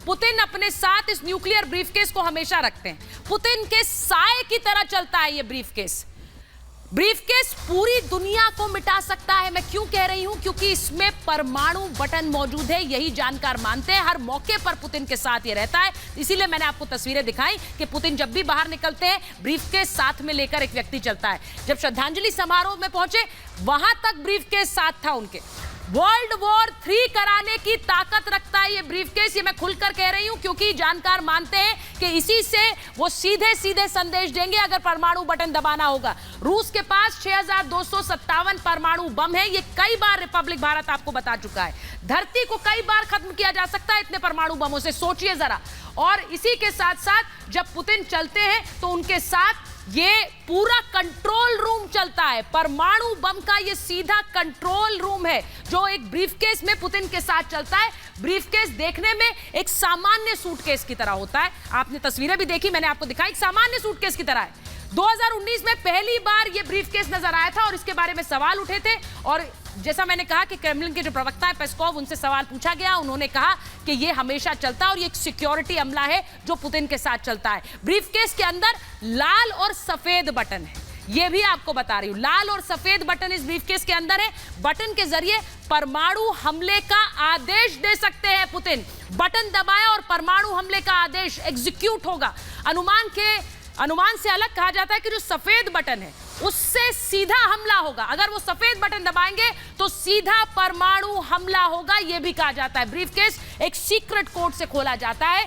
Putin अपने साथ इस न्यूक्लियर ब्रीफकेस को हमेशा रखते हैं। पुतिन के साए की तरह चलता है ये ब्रीफकेस। ब्रीफकेस पूरी दुनिया को मिटा सकता है। मैं क्यों कह रही हूं? क्योंकि इसमें परमाणु बटन मौजूद है, यही जानकार मानते हैं। हर मौके पर पुतिन के साथ ये रहता है। इसीलिए मैंने आपको तस्वीरें दिखाई कि पुतिन जब भी बाहर निकलते हैं ब्रीफकेस साथ में लेकर एक व्यक्ति चलता है। जब श्रद्धांजलि समारोह में पहुंचे वहां तक ब्रीफकेस साथ था उनके। वर्ल्ड वॉर 3 कराने की ताकत रखता है ये ब्रीफकेस। ये मैं खुलकर कह रही हूं क्योंकि जानकार मानते हैं कि इसी से वो सीधे सीधे संदेश देंगे अगर परमाणु बटन दबाना होगा। रूस के पास 6257 परमाणु बम है। ये कई बार रिपब्लिक भारत आपको बता चुका है। धरती को कई बार खत्म किया जा सकता है इतने परमाणु बमों से, सोचिए जरा। और इसी के साथ साथ जब पुतिन चलते हैं तो उनके साथ ये पूरा कंट्रोल रूम चलता है। परमाणु बम का ये सीधा कंट्रोल रूम है जो एक ब्रीफकेस में पुतिन के साथ चलता है। ब्रीफकेस देखने में एक सामान्य सूटकेस की तरह होता है। आपने तस्वीरें भी देखी, मैंने आपको दिखाई, एक सामान्य सूटकेस की तरह है। 2019 में पहली बार ये ब्रीफकेस नजर आया था और इसके बारे में सवाल उठे थे। और जैसा मैंने कहा कि क्रेमलिन के जो प्रवक्ता है पेस्कोव, उनसे सवाल पूछा गया, उन्होंने कहा कि ये हमेशा चलता है और ये एक सिक्योरिटी अमला है जो पुतिन के साथ चलता है। ब्रीफकेस के अंदर लाल और सफेद बटन है, ये भी आपको बता रही हूं। लाल और सफेद बटन इस ब्रीफकेस के अंदर है। बटन के जरिए परमाणु हमले का आदेश दे सकते हैं पुतिन। बटन दबाया और परमाणु हमले का आदेश एग्जीक्यूट होगा। अनुमान से अलग कहा जाता है कि जो सफेद बटन है उससे सीधा हमला होगा। अगर वो सफेद बटन दबाएंगे तो सीधा परमाणु हमला होगा, यह भी कहा जाता है। ब्रीफकेस एक सीक्रेट कोड से खोला जाता है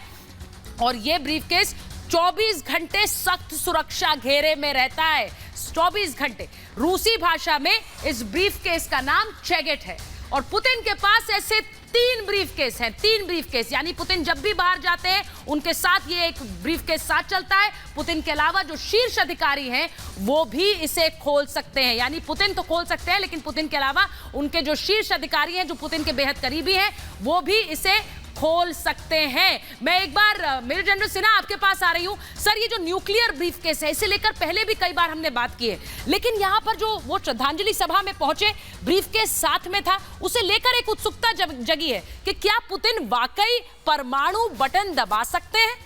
और यह ब्रीफकेस 24 घंटे सख्त सुरक्षा घेरे में रहता है। 24 घंटे। रूसी भाषा में इस ब्रीफकेस का नाम चेगेट है और पुतिन के पास ऐसे 3 ब्रीफकेस हैं। 3 ब्रीफकेस, यानी पुतिन जब भी बाहर जाते हैं उनके साथ ये एक ब्रीफकेस साथ चलता है। पुतिन के अलावा जो शीर्ष अधिकारी हैं वो भी इसे खोल सकते हैं। यानी पुतिन तो खोल सकते हैं लेकिन पुतिन के अलावा उनके जो शीर्ष अधिकारी हैं जो पुतिन के बेहद करीबी हैं वो भी इसे खोल सकते हैं। मैं एक बार मेजर जनरल सिन्हा आपके पास आ रही हूं। सर, ये जो न्यूक्लियर ब्रीफकेस है इसे लेकर पहले भी कई बार हमने बात की है, लेकिन यहां पर जो वो श्रद्धांजलि सभा में पहुंचे ब्रीफकेस साथ में था, उसे लेकर एक उत्सुकता जगी है कि क्या पुतिन वाकई परमाणु बटन दबा सकते हैं?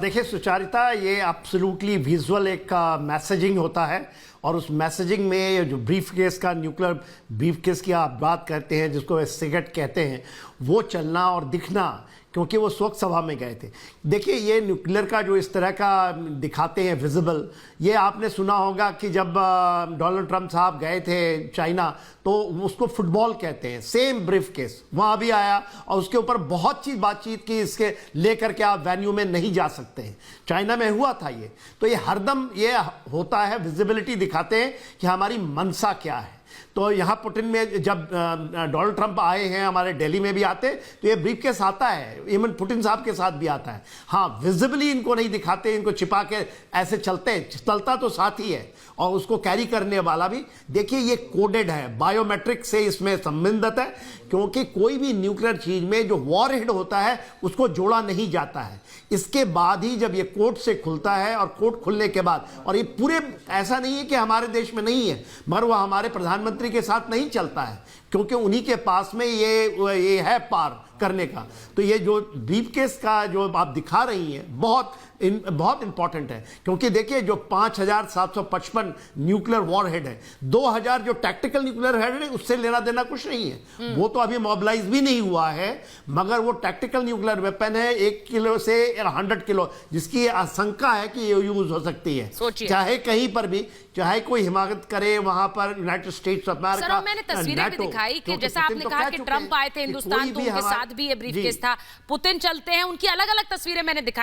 देखिए सुचारिता, ये एब्सोल्युटली विजुअल एक मैसेजिंग होता है और उस मैसेजिंग में जो ब्रीफकेस का, न्यूक्लियर ब्रीफकेस की आप बात करते हैं जिसको सिगरेट कहते हैं, वो चलना और दिखना, क्योंकि वो शोक सभा में गए थे। देखिए ये न्यूक्लियर का जो इस तरह का दिखाते हैं विजिबल, ये आपने सुना होगा कि जब डोनाल्ड ट्रंप साहब गए थे चाइना तो उसको फुटबॉल कहते हैं। सेम ब्रीफकेस वहाँ भी आया और उसके ऊपर बहुत चीज़ बातचीत की, इसके लेकर के आप वेन्यू में नहीं जा सकते हैं। चाइना में हुआ था ये। तो ये हरदम ये होता है, विजिबिलिटी दिखाते हैं कि हमारी मनसा क्या है। तो यहाँ पुतिन में जब डोनाल्ड ट्रंप आए हैं, हमारे दिल्ली में भी आते तो ये ब्रीफकेस आता है, इवन पुतिन साहब के साथ भी आता है। हाँ, विजिबली इनको नहीं दिखाते, इनको छिपा के ऐसे चलते हैं। चलता तो साथ ही है और उसको कैरी करने वाला भी। देखिए ये कोडेड है, बायोमेट्रिक से इसमें संबंधित है, क्योंकि कोई भी न्यूक्लियर चीज में जो वॉरहेड होता है उसको जोड़ा नहीं जाता है। इसके बाद ही जब ये कोड से खुलता है और कोड खुलने के बाद, और ये पूरे ऐसा नहीं है कि हमारे देश में नहीं है, मगर वह हमारे प्रधानमंत्री के साथ नहीं चलता है क्योंकि उन्हीं के पास में ये है पार करने का। तो ये जो ब्रीफकेस का जो आप दिखा रही हैं बहुत इंपॉर्टेंट है, क्योंकि देखिए जो 5755 न्यूक्लियर वॉरहेड है, 2000 जो टैक्टिकल न्यूक्लियर हेड है उससे लेना देना कुछ नहीं है। वो तो अभी मोबिलाइज भी नहीं हुआ है, मगर वो टैक्टिकल न्यूक्लियर वेपन है 1 किलो से 100 किलो, जिसकी आशंका है कि ये यूज हो सकती है चाहे कहीं पर भी, चाहे कोई हिमायत करे वहां पर यूनाइटेड स्टेट्स ऑफ अमेरिका। मैंने तस्वीरें भी दिखाई कि जैसा आपने कहा कि ट्रंप आए थे हिंदुस्तान तो उनके साथ भी ये ब्रीफकेस था। पुतिन चलते हैं, उनकी अलग अलग तस्वीरें मैंने दिखाई।